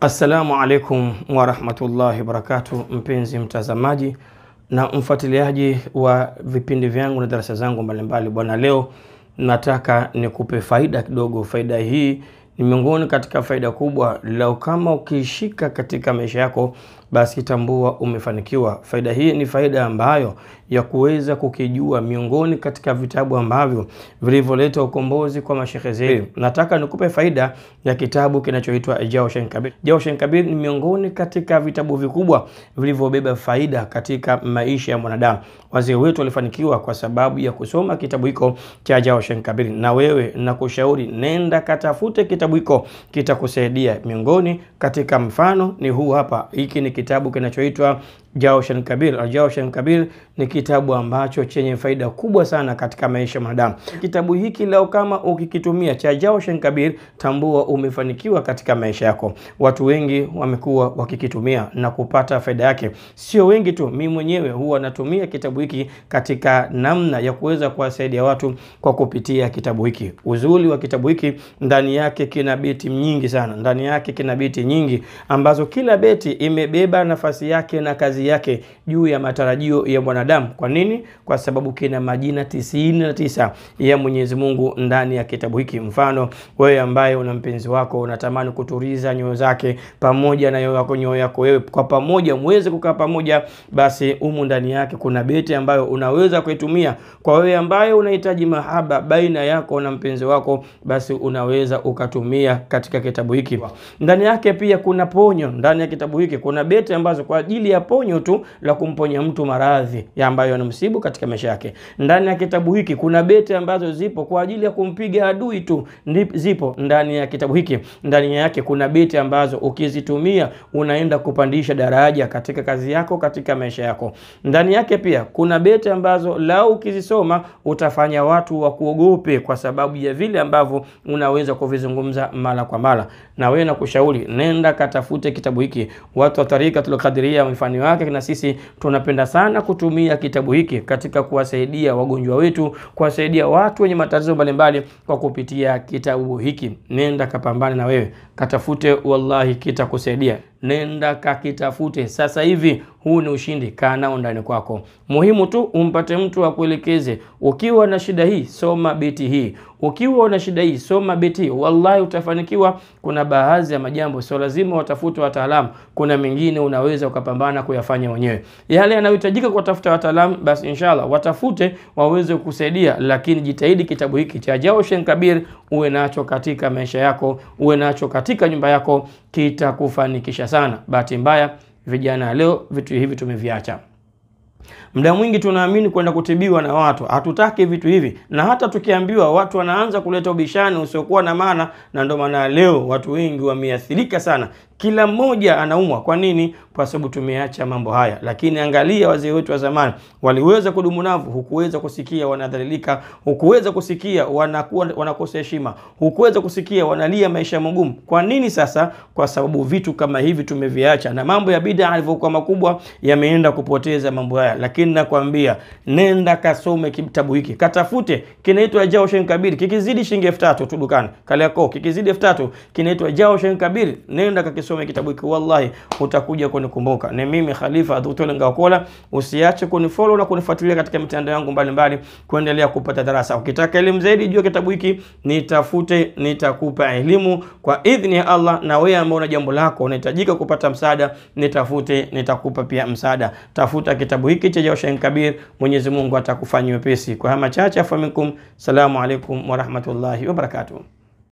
Assalamu alaikum wa rahmatullahi wa barakatuh, mpenzi mtazamaji na mfuatiliaji wa vipindi vyangu na darasa zangu mbalimbali. Bwana, leo nataka nikupe faida kidogo. Faida hii ni miongoni katika faida kubwa, lao kama ukishika katika maisha yako basi tambua umefanikiwa. Faida hii ni faida ambayo ya kuweza kukijua miongoni katika vitabu ambavyo vilivyoleta ukombozi kwa mashehe zetu. Nataka nikupe faida ya kitabu kinachoitwa Jawshan Kabir. Jawshan Kabir ni miongoni katika vitabu vikubwa vilivyobeba faida katika maisha ya mwanadamu. Wazee wetu walifanikiwa kwa sababu ya kusoma kitabu hiko cha Jawshan Kabir. Na wewe nakushauri, nenda katafute kitabu hiko, kitakusaidia. Miongoni katika mfano ni huu hapa. Hiki ni kitabu kinachoitwa Jawshan Kabir. Jawshan Kabir ni kitabu ambacho chenye faida kubwa sana katika maisha ya mwanadamu. Kitabu hiki leo kama ukikitumia cha Jawshan Kabir, tambua umefanikiwa katika maisha yako. Watu wengi wamekuwa wakikitumia na kupata faida yake. Sio wengi tu, mimi mwenyewe huwa natumia kitabu hiki katika namna ya kuweza kuwasaidia watu kwa kupitia kitabu hiki. Uzuri wa kitabu hiki, ndani yake kina beti nyingi sana. Ndani yake kina beti nyingi ambazo kila beti imebeba nafasi yake na kazi yake juu ya matarajio ya mwanadamu. Kwa nini? Kwa sababu kina majina 99 ya Mwenyezi Mungu ndani ya kitabu hiki. Mfano, wewe ambaye una mpenzi wako, unatamani kutuliza nyoyo zake pamoja na nyoyo yako wewe, kwa pamoja muweze kukaa pamoja, basi humu ndani yake kuna beti ambayo unaweza kuitumia. Kwa wewe ambaye unahitaji mahaba baina yako na mpenzi wako, basi unaweza ukatumia katika kitabu hiki. Ndani yake pia kuna ponyo. Ndani ya kitabu hiki kuna beti ambazo kwa ajili ya ponyo tu, la kumponya mtu maradhi ya ambayo yanamsibu katika maisha yake. Ndani ya kitabu hiki kuna beti ambazo zipo kwa ajili ya kumpiga adui tu, zipo ndani ya kitabu hiki. Ndani yake kuna beti ambazo ukizitumia unaenda kupandisha daraja katika kazi yako, katika maisha yako. Ndani yake pia kuna beti ambazo lao ukizisoma utafanya watu wakuogope kwa sababu ya vile ambavyo unaweza kuvizungumza mara kwa mara. Na wewe nakushauri, nenda katafute kitabu hiki. Watu wa Tarikatul Qadiria mfano wake, na sisi tunapenda sana kutumia kitabu hiki katika kuwasaidia wagonjwa wetu, kuwasaidia watu wenye matatizo mbalimbali kwa kupitia kitabu hiki. Nenda kapambane na wewe, katafute, wallahi kitakusaidia. Nenda kakitafute sasa hivi. Huu ni ushindi, kaa nao ndani kwako. Muhimu tu umpate mtu akuelekeze. Ukiwa na shida hii, soma beti hii. Ukiwa na shida hii, soma beti hii. Wallahi utafanikiwa. Kuna baadhi ya majambo sio lazima watafute wataalamu. Kuna mengine unaweza ukapambana kuyafanya mwenyewe. Yale yanayohitajika kutafuta wataalamu, basi inshallah watafute waweze kukusaidia. Lakini jitahidi kitabu hiki cha Jawshan Kabir uwe nacho katika maisha yako, uwe nacho katika nyumba yako, kitakufanikisha sana. Bahati mbaya vijana leo vitu hivi tumeviacha. Muda mwingi tunaamini kwenda kutibiwa na watu. Hatutaki vitu hivi. Na hata tukiambiwa, watu wanaanza kuleta ubishani usiokuwa na maana, na ndio maana leo watu wengi wameathirika sana. Kila mmoja anaumwa. Kwa nini? Kwa sababu tumeacha mambo haya. Lakini angalia wazee wetu wa zamani, waliweza kudumu navyo. Hukuweza kusikia wanadhalilika, hukuweza kusikia wanakosa heshima, hukuweza kusikia wanalia maisha magumu. Kwa nini sasa? Kwa sababu vitu kama hivi tumeviacha, na mambo ya bid'a alivyokuwa makubwa yameenda kupoteza mambo haya. Lakini nakwambia, nenda kasome kitabu hiki, katafute. Kinaitwa Jawshan Kabir. Kikizidi shilingi 3000 tu dukani Kariakoo, kikizidi 3000 kinaitwa Jawshan Kabir. Nenda kakisome kitabu hiki, wallahi utakuja kunikumbuka. Ni mimi Khalifa Dr. Ngakola. Usiache kunifollow na kunifuatilia katika mitandao yangu mbalimbali kuendelea kupata darasa. Ukitaka elimu zaidi juu ya kitabu hiki, nitafute, nitakupa elimu kwa idhini ya Allah. Na wewe ambao una jambo lako unahitajika kupata msaada, nitafute, nitakupa pia msaada. Tafuta kitabu hiki cha Jawshan Kabir, Mwenyezi Mungu atakufanyia wepesi. Kwa haya machache, afa minkum, salamu alaikum wa rahmatullahi wa barakatuh.